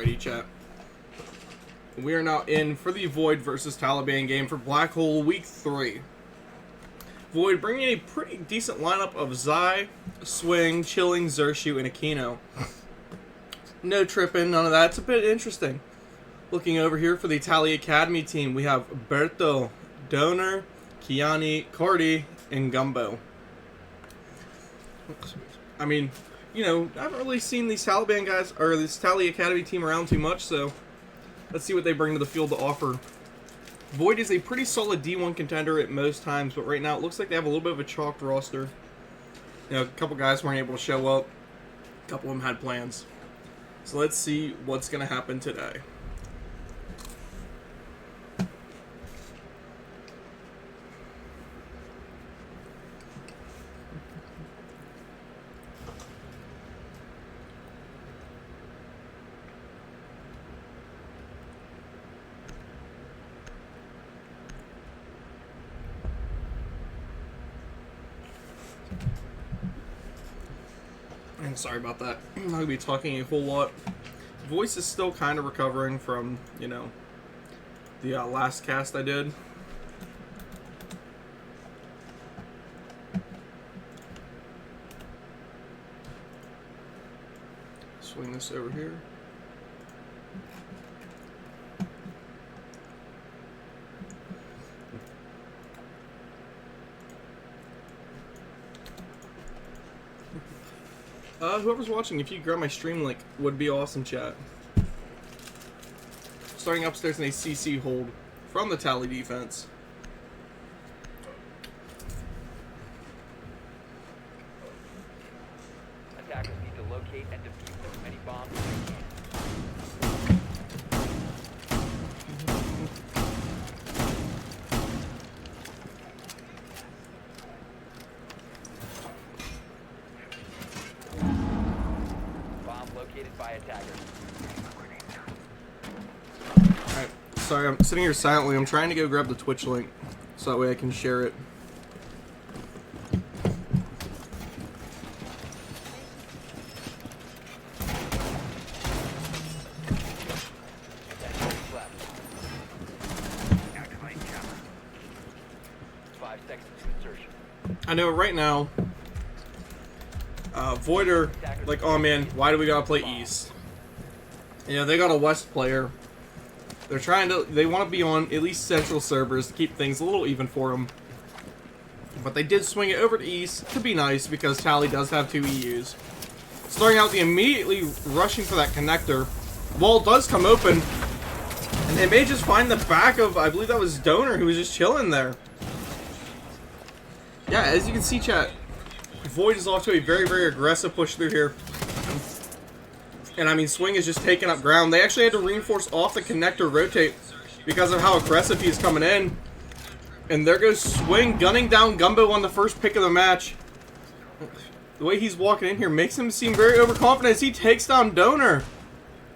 Alrighty, chat. We are now in for the Void versus Taliban game for BlackHole Week 3. Void bringing a pretty decent lineup of Zai, Swing, Chilling, Xershu, and Aquino. No tripping, none of that. It's a bit interesting. Looking over here for the Tali Academy team, we have Berto, Donor, Kiani, Cardi, and Gumbo. I mean, you know, I haven't really seen these Taliban guys, or this Tali Academy team around too much, so let's see what they bring to the field to offer. Void is a pretty solid D1 contender at most times, but right now it looks like they have a little bit of a chalked roster. You know, a couple guys weren't able to show up. A couple of them had plans. So let's see what's going to happen today. And sorry about that. I'm not going to be talking a whole lot. Voice is still kind of recovering from, you know, the last cast I did. Swing this over here. Whoever's watching, if you grab my stream link, would be awesome, chat. Starting upstairs in a CC hold from the Tali defense. Attackers need to locate and defuse as many bombs as they can. Located by attackers. Alright, sorry, I'm sitting here silently. I'm trying to go grab the Twitch link so that way I can share it. I know right now, Voider, like, oh man, why do we gotta play East? You know, they got a West player. They're trying to, they want to be on at least Central servers to keep things a little even for them. But they did swing it over to East to be nice because Tali does have 2 EUs. Starting out, the immediately rushing for that connector. Wall does come open. And they may just find the back of, I believe that was Donor who was just chilling there. Yeah, as you can see, chat, Void is off to a very, very aggressive push through here. And I mean, Swing is just taking up ground. They actually had to reinforce off the connector rotate because of how aggressive he's coming in. And there goes Swing gunning down Gumbo on the first pick of the match. The way he's walking in here makes him seem very overconfident as he takes down Donor.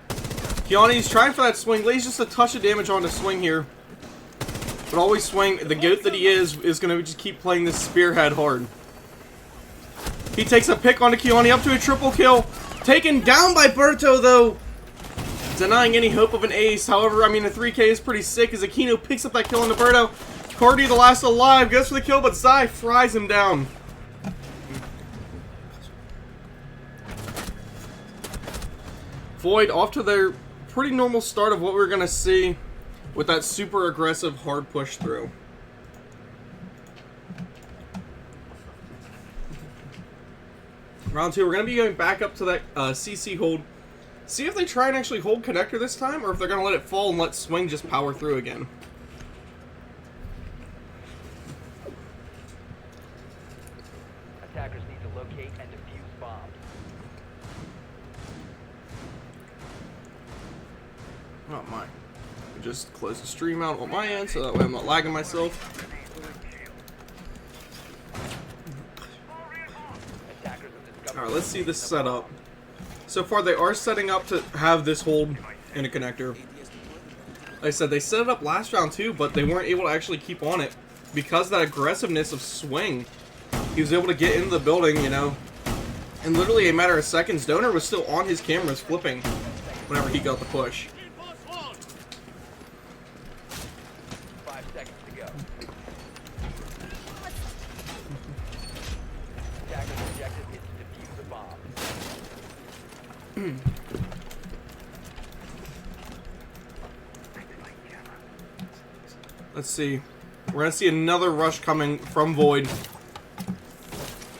Kiani's trying for that Swing, lays just a touch of damage on the Swing here. But always Swing, the goat that he is going to just keep playing this spearhead hard. He takes a pick onto Kiani up to a triple kill. Taken down by Berto, though. Denying any hope of an ace. However, I mean, a 3K is pretty sick as Aquino picks up that kill on Berto. Cardi, the last alive, goes for the kill, but Zai fries him down. Void off to their pretty normal start of what we're going to see with that super aggressive hard push through. Round 2, we're going to be going back up to that CC hold. See if they try and actually hold connector this time, or if they're going to let it fall and let Swing just power through again. Attackers need to locate and defuse bombs. Oh my. Just close the stream out on my end so that way I'm not lagging myself. Alright, let's see this setup. So far, they are setting up to have this hold in a connector. Like I said, they set it up last round too, but they weren't able to actually keep on it because of that aggressiveness of Swing. He was able to get into the building, you know. In literally a matter of seconds, Donor was still on his cameras flipping. whenever he got the push. 5 seconds to go. Attacker's objective is to defuse the bomb. Let's see. We're going to see another rush coming from Void.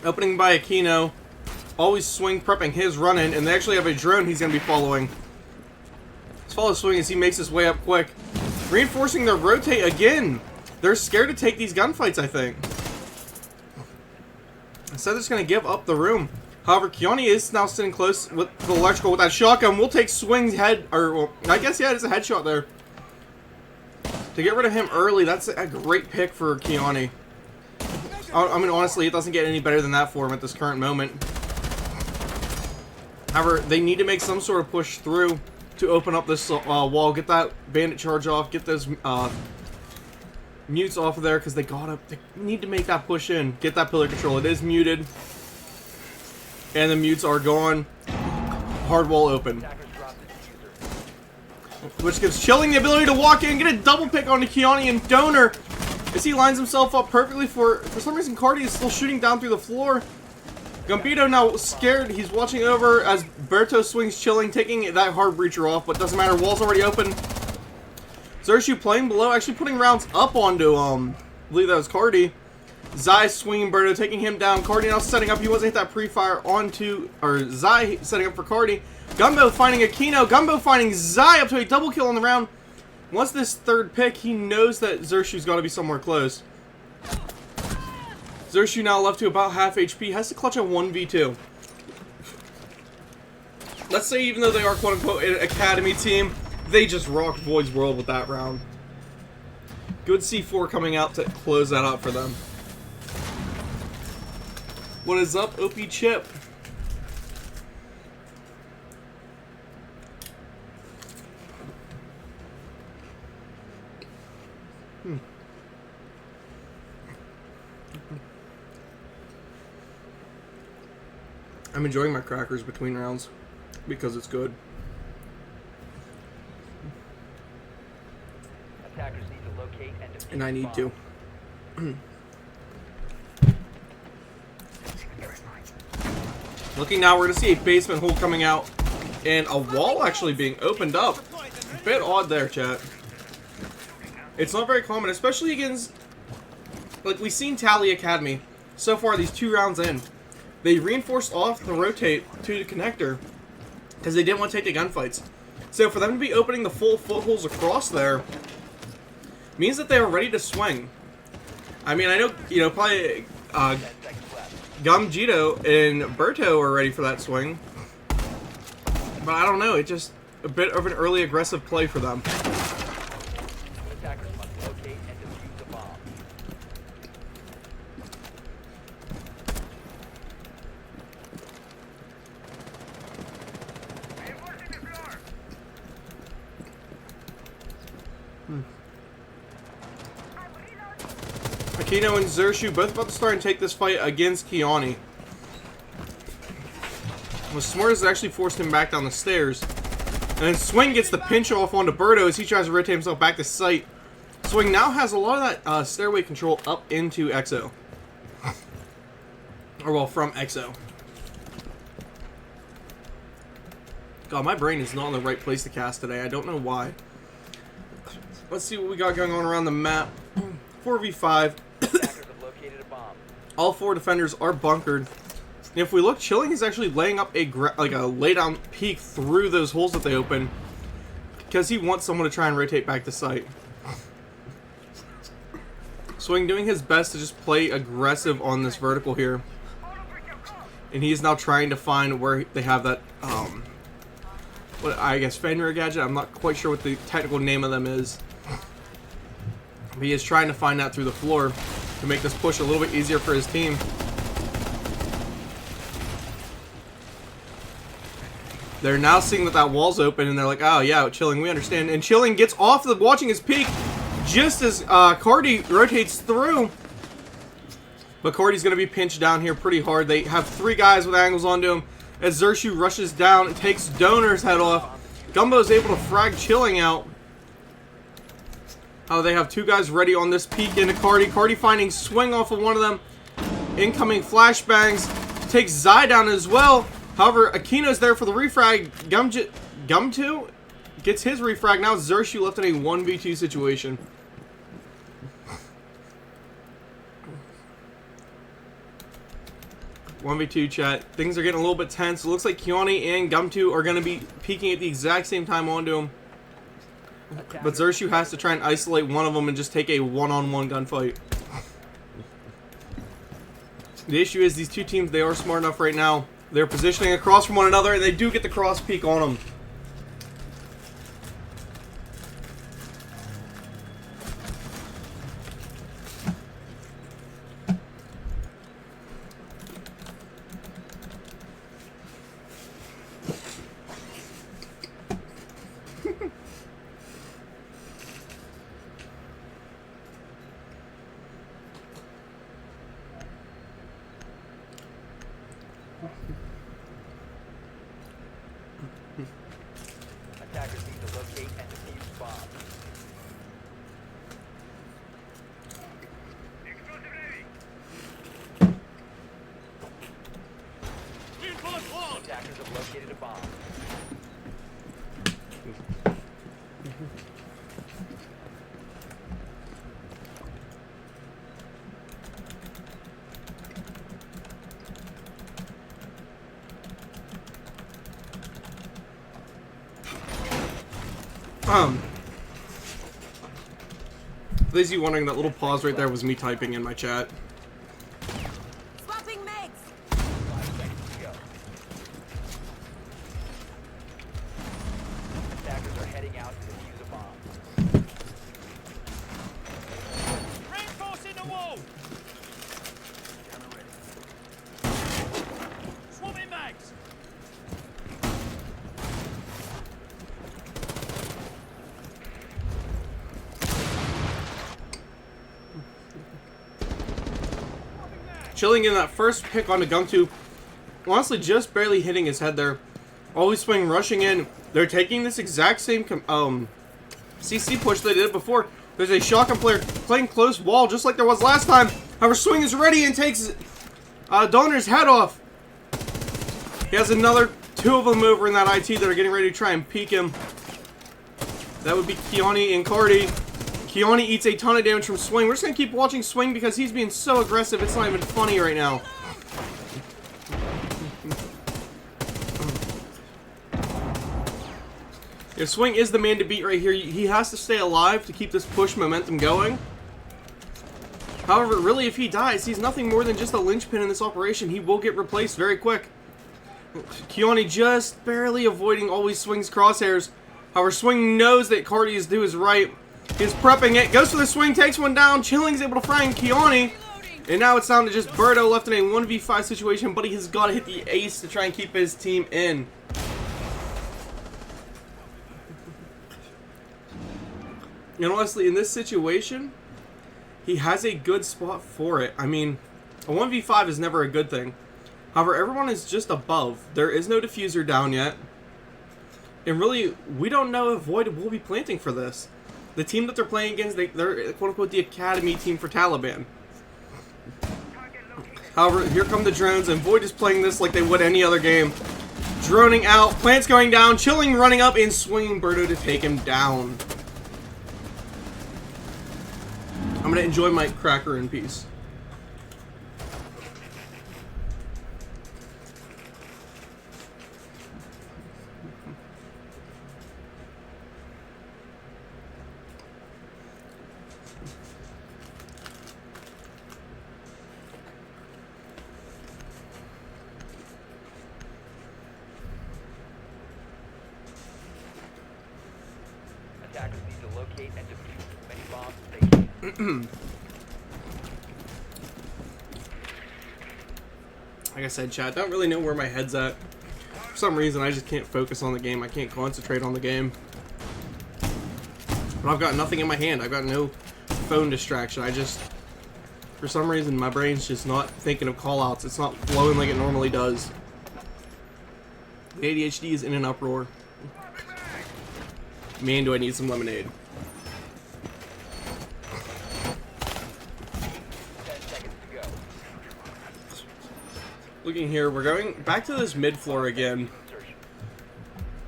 Opening by Aquino. Always Swing prepping his run-in, and they actually have a drone he's going to be following. Let's follow Swing as he makes his way up quick. Reinforcing their rotate again. They're scared to take these gunfights, I think. Instead, they're just going to give up the room. However, Kiani is now sitting close with the electrical with that shotgun. We'll take Swing's head, or, well, I guess, yeah, it's a headshot there. To get rid of him early, that's a great pick for Kiani. I mean, honestly, it doesn't get any better than that for him at this current moment. However, they need to make some sort of push through to open up this wall, get that bandit charge off, get those mutes off of there, because they need to make that push in, get that pillar control. It is muted, and the mutes are gone. Hard wall open, which gives Chilling the ability to walk in, get a double pick onto Kiani and Donor as he lines himself up perfectly. For some reason, Cardi is still shooting down through the floor. Gambito now scared. He's watching over as Berto swings Chilling, taking that hard breacher off, but doesn't matter. Wall's already open. Zershu playing below, actually putting rounds up onto, I believe that was Cardi. Zai swinging Berto, taking him down. Cardi now setting up. He wasn't hit that pre-fire onto, or Zai setting up for Cardi. Gumbo finding Aquino. Gumbo finding Zai up to a double kill on the round. Once this third pick, he knows that Zershu's got to be somewhere close. Zershu now left to about half HP. Has to clutch a 1v2. Let's say even though they are quote-unquote an academy team, they just rocked Void's world with that round. Good C4 coming out to close that up for them. What is up, OP Chip? I'm enjoying my crackers between rounds because it's good. Attackers need to locate and defuse And I need to. Looking now, we're going to see a basement hole coming out and a wall actually being opened up. A bit odd there, chat. It's not very common, especially against, like, we've seen Tali Academy so far these 2 rounds in. They reinforced off the rotate to the connector because they didn't want to take the gunfights. So for them to be opening the full footholds across there means that they are ready to swing. I mean, I know, you know, probably Gumjito and Berto are ready for that swing. But I don't know, it's just a bit of an early aggressive play for them. Attackers must locate and defuse the bomb. Aquino and Zershu both about to start and take this fight against Kiani. What's smart is it actually forced him back down the stairs. And then Swing gets the pinch off onto Berto as he tries to rotate himself back to site. Swing now has a lot of that stairway control up into EXO. Or well, from EXO. God, my brain is not in the right place to cast today. I don't know why. Let's see what we got going on around the map. 4v5. Attackers have located a bomb. All 4 defenders are bunkered. And if we look, Chilling is actually laying up a lay-down peek through those holes that they open because he wants someone to try and rotate back to site. Swing doing his best to just play aggressive on this vertical here. And he is now trying to find where they have that, what I guess Fenrir gadget. I'm not quite sure what the technical name of them is. But he is trying to find that through the floor to make this push a little bit easier for his team. They're now seeing that that wall's open, and they're like, oh yeah, Chilling, we understand. And Chilling gets off the watching his peak just as Cardi rotates through. But Cardi's going to be pinched down here pretty hard. They have 3 guys with angles onto him as Zershu rushes down and takes Donor's head off. Gumbo's able to frag Chilling out. Oh, they have two guys ready on this peek into Cardi. Cardi finding Swing off of one of them. Incoming flashbangs. Takes Zai down as well. However, Aquino's there for the refrag. Gum2 gets his refrag. Now Zershu left in a 1v2 situation. One v two chat. Things are getting a little bit tense. It looks like Kiani and Gum2 are going to be peeking at the exact same time onto him. But Zershu has to try and isolate one of them and just take a one-on-one gunfight. The issue is these two teams, they are smart enough right now. They're positioning across from one another, and they do get the cross peek on them. Attackers need to locate and defuse bombs. Attackers have located a bomb. For those of you wondering, that little pause right there was me typing in my chat. Swapping mags. 5 seconds to go. Attackers are heading out to defuse a bomb. Reinforcing the wall! Swapping mags! Chilling in that first pick onto Gum2. Honestly, just barely hitting his head there. Always Swing rushing in. They're taking this exact same CC push they did before. There's a shotgun player playing close wall just like there was last time. However, Swing is ready and takes Donner's head off. He has another two of them over in that IT that are getting ready to try and peek him. That would be Kiani and Cardi. Kiani eats a ton of damage from Swing. We're just going to keep watching Swing because he's being so aggressive, it's not even funny right now. Yeah, Swing is the man to beat right here. He has to stay alive to keep this push momentum going. However, really, if he dies, he's nothing more than just a linchpin in this operation. He will get replaced very quick. Kiani just barely avoiding always Swing's crosshairs. However, Swing knows that Cardi is to his right. He's prepping it, goes for the Swing, takes one down. Chilling's able to frag Kiani. And now it's down to just Birdo left in a 1v5 situation, but he has got to hit the ace to try and keep his team in. And honestly, in this situation, he has a good spot for it. I mean, a 1v5 is never a good thing. However, everyone is just above. There is no diffuser down yet. And really, we don't know if Void will be planting for this. The team that they're playing against, they're quote-unquote the academy team for Taliban. However, here come the drones, and Void is playing this like they would any other game. Droning out, plants going down, Chilling running up, and swinging Birdo to take him down. I'm going to enjoy my cracker in peace. Attackers need to locate and defuse as many bombs as they can. Like I said, chat, don't really know where my head's at. For some reason, I just can't focus on the game. I can't concentrate on the game. But I've got nothing in my hand. I've got no phone distraction. For some reason, my brain's just not thinking of callouts. It's not flowing like it normally does. The ADHD is in an uproar. Man, do I need some lemonade. 10 seconds to go. Looking here, we're going back to this mid floor again. Insertion.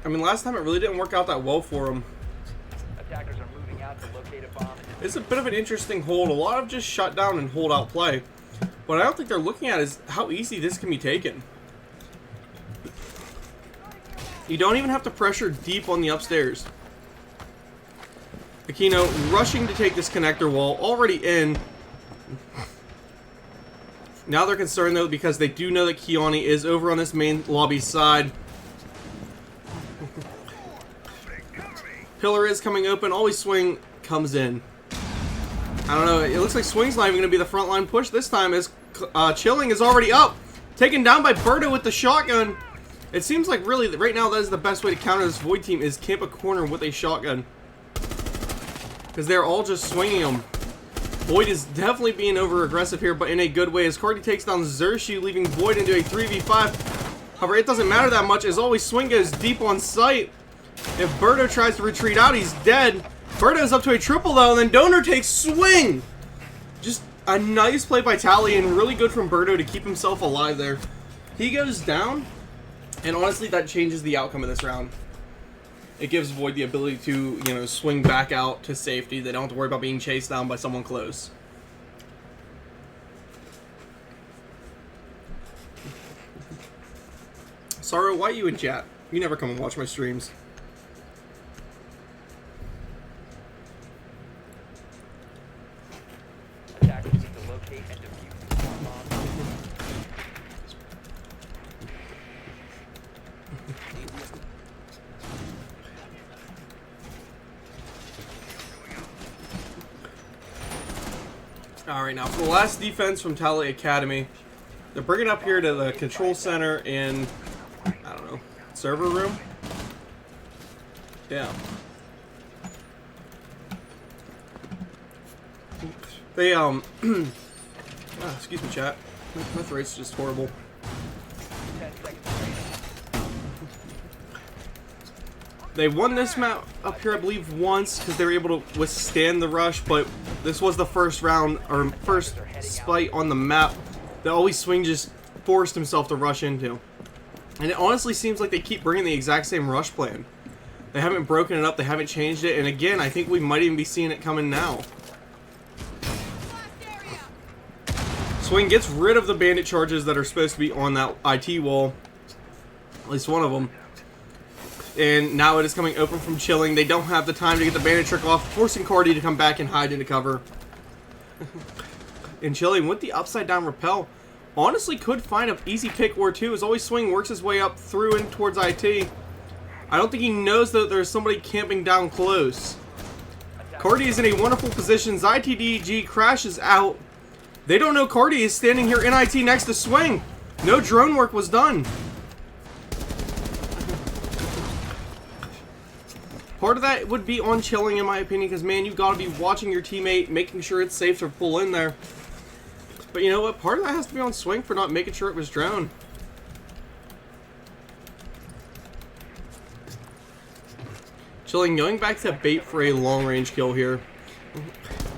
I mean, last time it really didn't work out that well for them. Attackers are moving out to locate a bomb. It's a bit of an interesting hold. A lot of just shut down and hold out play. What I don't think they're looking at is how easy this can be taken. You don't even have to pressure deep on the upstairs. Aquino rushing to take this connector wall, already in. Now they're concerned though because they do know that Kiani is over on this main lobby side. Pillar is coming open, always Swing comes in. I don't know, it looks like Swing's not even going to be the frontline push this time as Chilling is already up. Taken down by Berto with the shotgun. It seems like really, right now, that is the best way to counter this Void team is camp a corner with a shotgun. Because they're all just swinging them. Void is definitely being over-aggressive here, but in a good way as Cardi takes down Zershu, leaving Void into a 3v5. However, it doesn't matter that much as always Swing goes deep on sight. If Berto tries to retreat out, he's dead. Berto's up to a triple though, and then Donor takes Swing! Just a nice play by Tali and really good from Berto to keep himself alive there. He goes down, and honestly that changes the outcome of this round. It gives Void the ability to, you know, swing back out to safety. They don't have to worry about being chased down by someone close. Sorrow, why are you in chat? You never come and watch my streams. Attackers need to locate and defuse bomb. Alright, now for the last defense from Tali Academy, they're bringing up here to the control center in, I don't know, server room? Yeah. They, excuse me, chat. My throat's just horrible. 10 seconds remaining. They won this map up here, I believe, once because they were able to withstand the rush, but this was the first round, or first spite on the map that always Swing just forced himself to rush into. And it honestly seems like they keep bringing the exact same rush plan. They haven't broken it up, they haven't changed it, and again, I think we might even be seeing it coming now. Swing gets rid of the bandit charges that are supposed to be on that IT wall. At least one of them. And now it is coming open from Chilling. They don't have the time to get the bandit trick off, forcing Cardi to come back and hide into cover. And Chilling with the upside down rappel honestly could find an easy pick or two as always Swing works his way up through and towards IT. I don't think he knows that there's somebody camping down close. Cardi is in a wonderful position. ZyTDG crashes out. They don't know Cardi is standing here in IT next to Swing. No drone work was done. Part of that would be on Chilling, in my opinion, because, man, you've got to be watching your teammate, making sure it's safe to pull in there. But you know what? Part of that has to be on Swing for not making sure it was drone. Chilling going back to bait for a long-range kill here.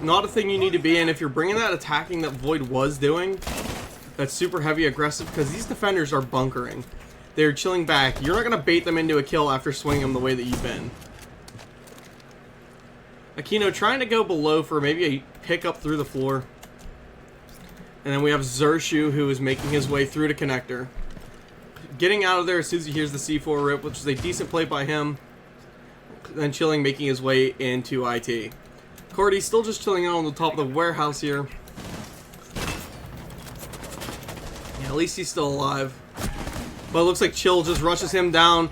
Not a thing you need to be in if you're bringing that attacking that Void was doing. That's super heavy aggressive because these defenders are bunkering. They're chilling back. You're not going to bait them into a kill after swinging them the way that you've been. Aquino trying to go below for maybe a pick up through the floor. And then we have Zershu who is making his way through to connector. Getting out of there as soon as he hears the C4 rip, which is a decent play by him. Then Chilling making his way into IT. Cardi still just chilling out on the top of the warehouse here. Yeah, at least he's still alive. But it looks like Chill just rushes him down.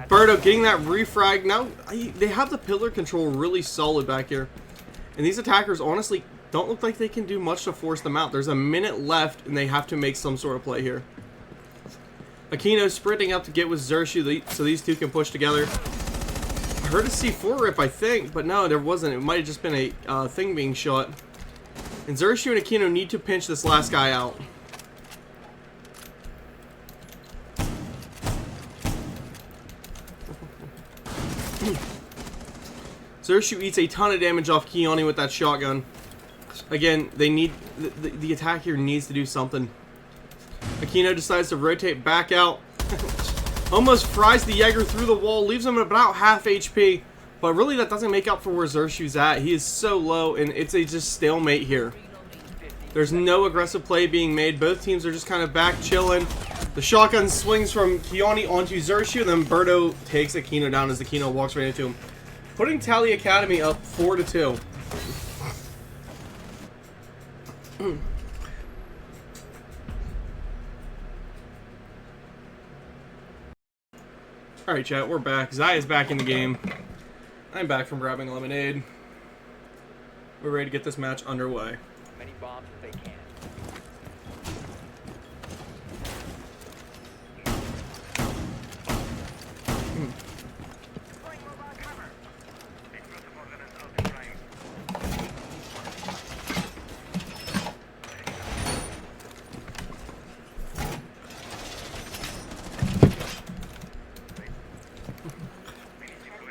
Berto getting that refrag. Now, they have the pillar control really solid back here. And these attackers honestly don't look like they can do much to force them out. There's a minute left and they have to make some sort of play here. Aquino sprinting up to get with Zershu so these two can push together. I heard a C4 rip, I think, but no, there wasn't. It might have just been a thing being shot. And Zershu and Aquino need to pinch this last guy out. Zershu eats a ton of damage off Keone with that shotgun. Again, they need the attack here needs to do something. Aquino decides to rotate back out. Almost fries the Jaeger through the wall, leaves him at about half HP. But really, that doesn't make up for where Zershu's at. He is so low, and it's a just stalemate here. There's no aggressive play being made. Both teams are just kind of back chilling. The shotgun swings from Keone onto Zershu, then Berto takes Aquino down as Aquino walks right into him, putting Tali Academy up 4-2. Alright, chat, we're back. Zai is back in the game. I'm back from grabbing a lemonade. We're ready to get this match underway. Many bombs as they can.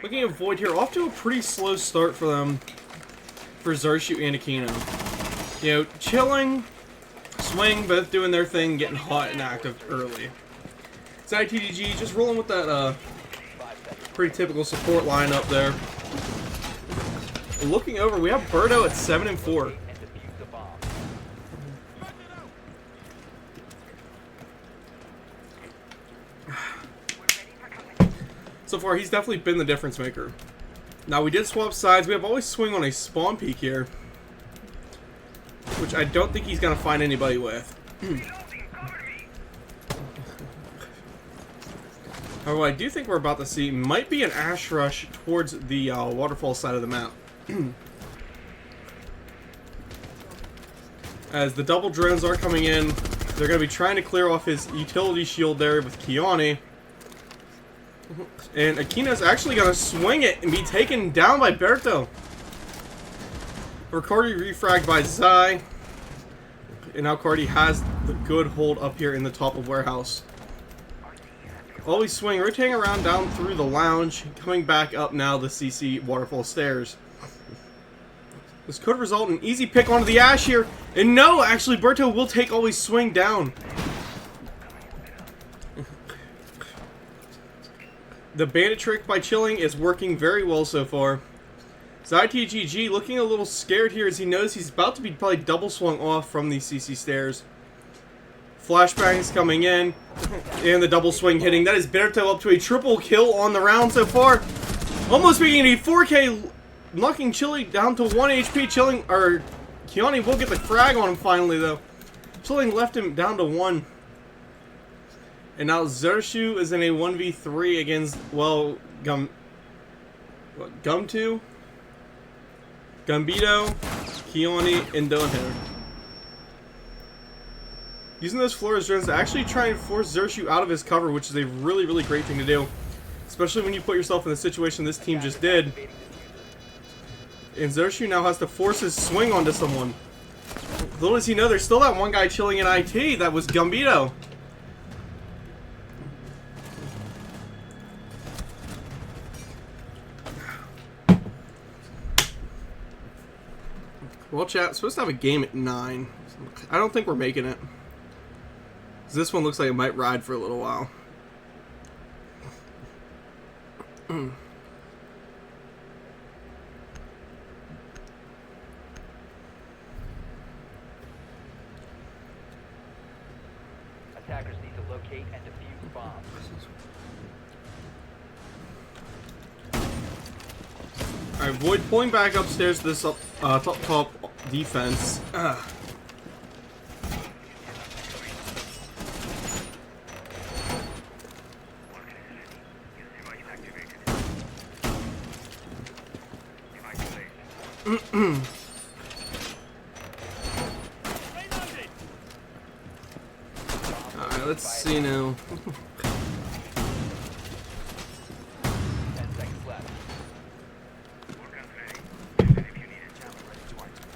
Looking at Void here, off to a pretty slow start for them, for Zershu and Aquino. You know, chilling, swing, both doing their thing, getting hot and active early. Zai TDG just rolling with that pretty typical support lineup there. Looking over, we have Berto at 7-4. And defuse the bomb. So far, he's definitely been the difference maker. Now, we did swap sides. We have always swing on a spawn peak here, which I don't think he's going to find anybody with. However, I do think we're about to see might be an Ash Rush towards the waterfall side of the map. As the double drones are coming in, they're going to be trying to clear off his utility shield there with Keone. And Aquino's actually going to swing it and be taken down by Berto. Ricardi refragged by Zai. And now Cardi has the good hold up here in the top of warehouse. Always swing, rotating around down through the lounge, coming back up now the CC waterfall stairs. This could result in an easy pick onto the Ash here. And no, actually Berto will take always swing down. The bandit trick by chilling is working very well so far. ZyTGG looking a little scared here as he knows he's about to be probably double swung off from these CC stairs. Flashbangs coming in, and the double swing hitting. That is Berto up to a triple kill on the round so far. Almost making a 4K, knocking Chili down to 1 HP. Chilling, or Keone will get the frag on him finally though. Chilling left him down to 1. And now Zershu is in a 1v3 against, well, Gumto? Gambito, Keone, and Donair. Using those Flores drones to actually try and force Zershu out of his cover, which is a really, really great thing to do. Especially when you put yourself in the situation this team just did. And Zershu now has to force his swing onto someone. Little does he know, there's still that one guy chilling in IT, that was Gambito. Well, chat, supposed to have a game at 9. I don't think we're making it. This one looks like it might ride for a little while. Attackers need to locate and defuse bombs. Alright, Void pulling back upstairs to this top defense. Alright, let's see now. 10 seconds left.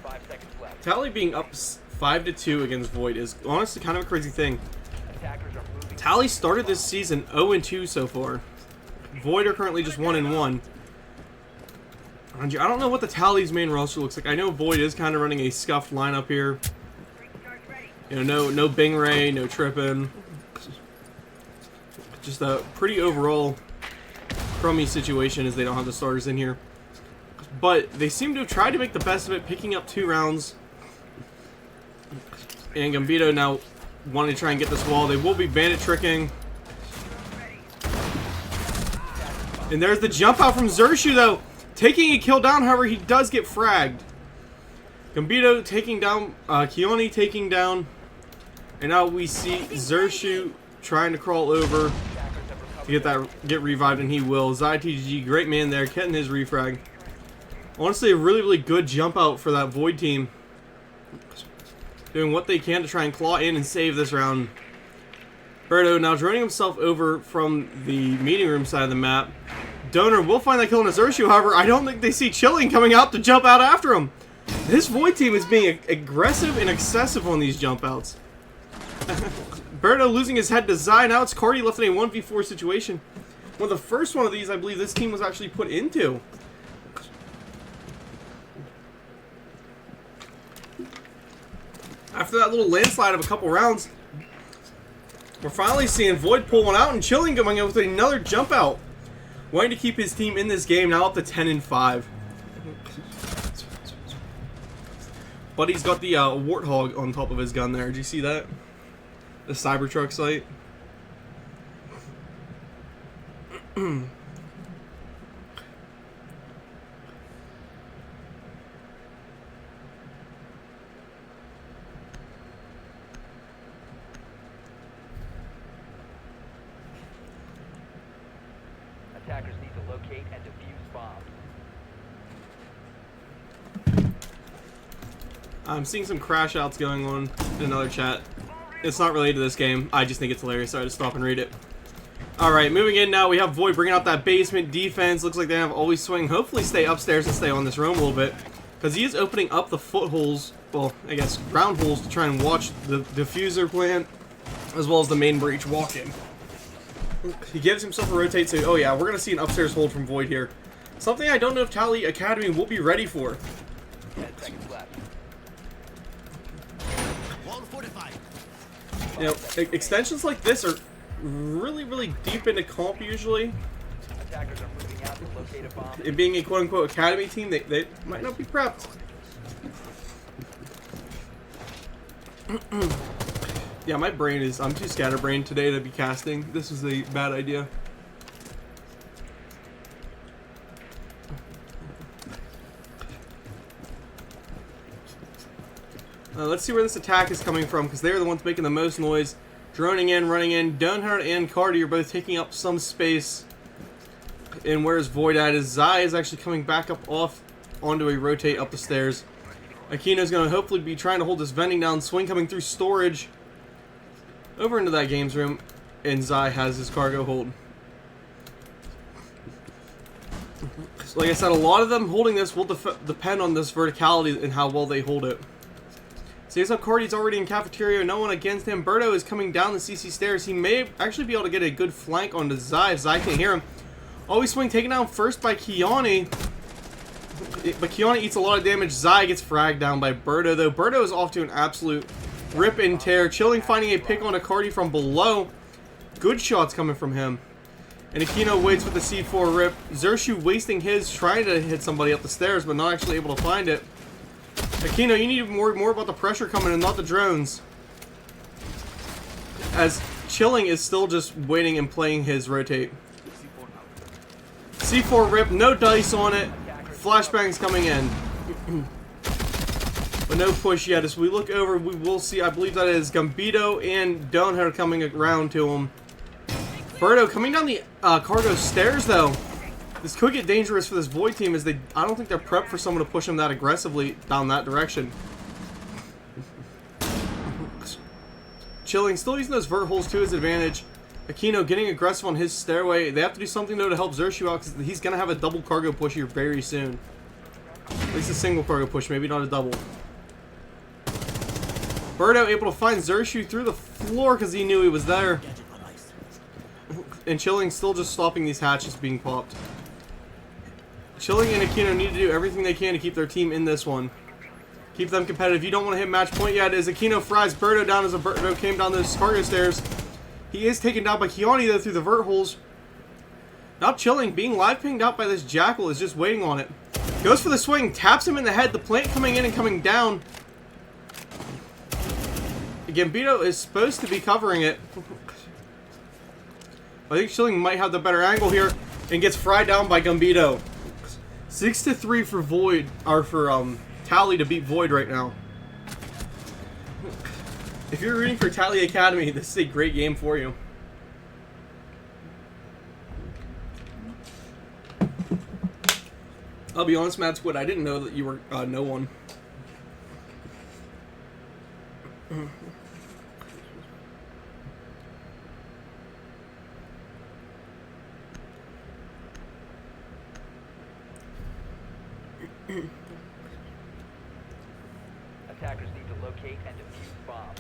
5 seconds left. Tali being up 5-2 against Void is honestly kind of a crazy thing. Attackers are moving. Tali started this season 0-2 so far. Void are currently just 1-1. I don't know what the Tali's main roster looks like. I know Void is kind of running a scuffed lineup here. You know, no Bing Ray, no Trippin'. Just a pretty overall crummy situation as they don't have the starters in here. But they seem to have tried to make the best of it, picking up 2 rounds. And Gambito now wanting to try and get this wall. They will be bandit tricking. And there's the jump out from Zershu though. Taking a kill down, however, he does get fragged. Gambito taking down, Keone taking down. And now we see Zershu trying to crawl over to get revived, and he will. ZyTGG, great man there, getting his refrag. Honestly, a really, really good jump out for that Void team. Doing what they can to try and claw in and save this round. Berto now droning himself over from the meeting room side of the map. Donor will find that kill on Zershu, however, I don't think they see Chilling coming out to jump out after him. This Void team is being aggressive and excessive on these jump outs. Berto losing his head to Zai. Now it's Cardi left in a 1v4 situation. Well, the first one of these, I believe, this team was actually put into. After that little landslide of a couple rounds, we're finally seeing Void pull one out and Chilling going in with another jump out. Wanting to keep his team in this game, now up to 10-5. But he's got the Warthog on top of his gun there. Did you see that? The Cybertruck sight. Attackers need to locate and defuse bombs. I'm seeing some crash outs going on in another chat. It's not related to this game. I just think it's hilarious, so I had to stop and read it. Alright, moving in now. We have Void bringing out that basement defense. Looks like they have always swing. Hopefully stay upstairs and stay on this roam a little bit. Because he is opening up the footholes, well, I guess ground holes, to try and watch the diffuser plant, as well as the main breach walk-in. He gives himself a rotate, so oh yeah, we're going to see an upstairs hold from Void here. Something I don't know if Tali Academy will be ready for. 10 seconds left. You know, extensions like this are really, really deep into comp usually. Attackers are moving out to locate a bomb. It being a quote-unquote academy team, they might not be prepped. Yeah, my brain is... I'm too scatterbrained today to be casting. This is a bad idea. Let's see where this attack is coming from, because they're the ones making the most noise. Droning in, running in. Dunhart and Cardi are both taking up some space. And where's Void at? Is Zai is actually coming back up off onto a rotate up the stairs. Aquino's going to hopefully be trying to hold this vending down. Swing coming through storage over into that games room. And Zai has his cargo hold. So like I said, a lot of them holding this will depend on this verticality and how well they hold it. Seems like Cardi's already in cafeteria, no one against him. Berto is coming down the CC stairs. He may actually be able to get a good flank onto Zai if Zai can't hear him. Always swing taken down first by Keone. But Keone eats a lot of damage. Zai gets fragged down by Berto, though. Berto is off to an absolute rip and tear. Chilling finding a pick on a Cardi from below. Good shots coming from him. And Aquino waits with the C4 rip. Zershu wasting his, trying to hit somebody up the stairs, but not actually able to find it. Aquino, you need to worry more about the pressure coming and not the drones. As Chilling is still just waiting and playing his rotate. C4 rip, no dice on it. Flashbangs coming in. But no push yet. As we look over, we will see, I believe that is Gambito and Downhead coming around to him. Berto coming down the cargo stairs, though. This could get dangerous for this Void team, as I don't think they're prepped for someone to push them that aggressively down that direction. Chilling, still using those vert holes to his advantage. Aquino getting aggressive on his stairway. They have to do something, though, to help Zershu out, because he's going to have a double cargo push here very soon. At least a single cargo push, maybe not a double. Berto able to find Zershu through the floor because he knew he was there. And Chilling still just stopping these hatches being popped. Chilling and Aquino need to do everything they can to keep their team in this one. Keep them competitive. You don't want to hit match point yet as Aquino fries Birdo down as Birdo came down those cargo stairs. He is taken down by Kiani though through the vert holes. Now Chilling, being live pinged out by this Jackal, is just waiting on it. Goes for the swing, taps him in the head. The plant coming in and coming down. Gambito is supposed to be covering it. I think Chilling might have the better angle here and gets fried down by Gambito. 6-3 for Void, or for Tali to beat Void right now. If you're rooting for Tali Academy, this is a great game for you. I'll be honest, Matt Squid, I didn't know that you were no one. Attackers need to locate and defuse bombs.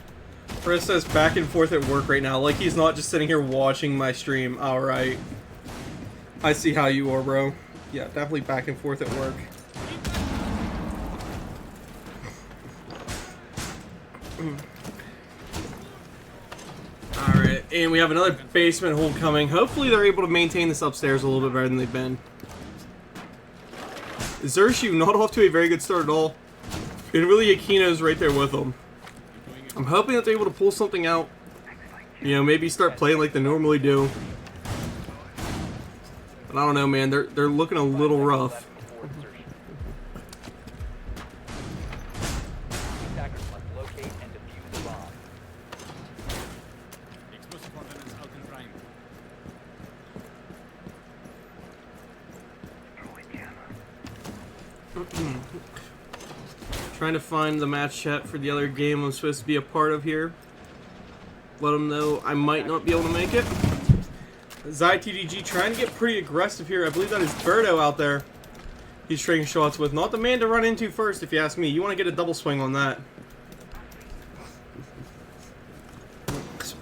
Chris says back and forth at work right now, like he's not just sitting here watching my stream. Alright. I see how you are, bro. Yeah, definitely back and forth at work. Alright, and we have another basement hold coming. Hopefully they're able to maintain this upstairs a little bit better than they've been. Zershu not off to a very good start at all. And really Aquino's right there with them. I'm hoping that they're able to pull something out. You know, maybe start playing like they normally do. But I don't know, man. They're looking a little rough. Attackers must locate and defuse the bomb. Trying to find the match chat for the other game I'm supposed to be a part of here. Let them know I might not be able to make it. TDG trying to get pretty aggressive here. I believe that is Birdo out there. He's trading shots with. Not the man to run into first, if you ask me. You want to get a double swing on that.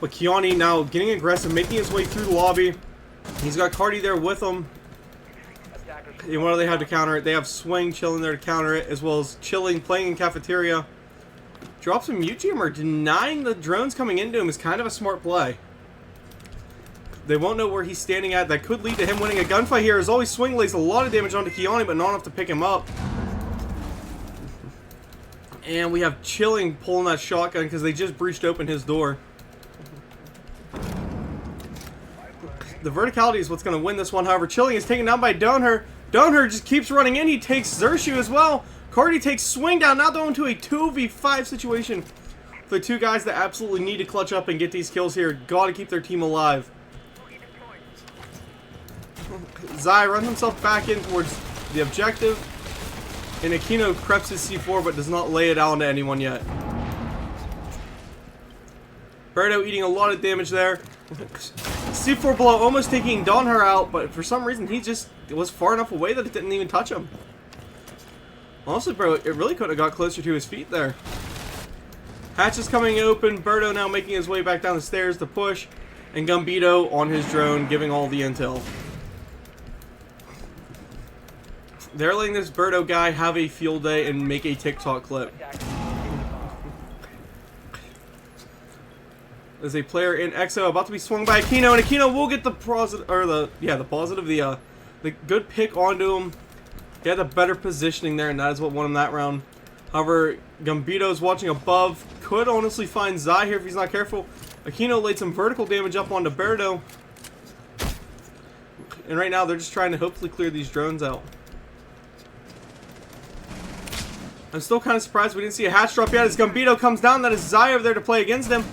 But Kiani now getting aggressive, making his way through the lobby. He's got Cardi there with him. And what do they have to counter it? They have Swing chilling there to counter it, as well as Chilling playing in cafeteria. Drops a mute jammer. Denying the drones coming into him is kind of a smart play. They won't know where he's standing at. That could lead to him winning a gunfight here. As always, Swing lays a lot of damage onto Kiani, but not enough to pick him up. And we have Chilling pulling that shotgun because they just breached open his door. The verticality is what's going to win this one. However, Chilling is taken down by Donher. Donher just keeps running in. He takes Zershu as well. Cardi takes Swing down. Now they're into a 2v5 situation. The two guys that absolutely need to clutch up and get these kills here. Got to keep their team alive. Zai runs himself back in towards the objective. And Aquino creeps his C4 but does not lay it out to anyone yet. Birdo eating a lot of damage there. C4 below almost taking Donher out, but for some reason he just was far enough away that it didn't even touch him. Honestly, bro, it really could have got closer to his feet there. Hatch is coming open. Birdo now making his way back down the stairs to push. And Gambito on his drone giving all the intel. They're letting this Birdo guy have a field day and make a TikTok clip. There's a player in EXO about to be swung by Aquino, and Aquino will get the positive, or the good pick onto him. He had the better positioning there, and that is what won him that round. However, Gambito's watching above. Could honestly find Zai here if he's not careful. Aquino laid some vertical damage up onto Birdo. And right now, they're just trying to hopefully clear these drones out. I'm still kind of surprised we didn't see a hatch drop yet as Gambito comes down. That is Zai over there to play against him.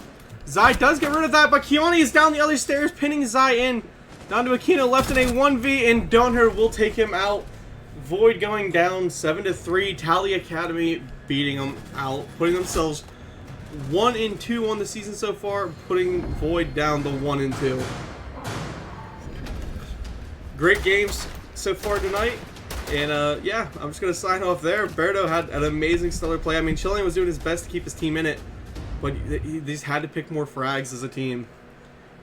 Zai does get rid of that, but Kiani is down the other stairs, pinning Zai in. Down to Aquino, left in a 1v, and Donher will take him out. Void going down 7-3. Tali Academy beating them out, putting themselves 1-2 on the season so far, putting Void down to 1-2. Great games so far tonight. And yeah, I'm just going to sign off there. Birdo had an amazing stellar play. I mean, Chilling was doing his best to keep his team in it. But he just had to pick more frags as a team.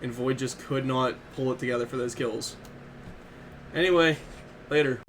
And Void just could not pull it together for those kills. Anyway, later.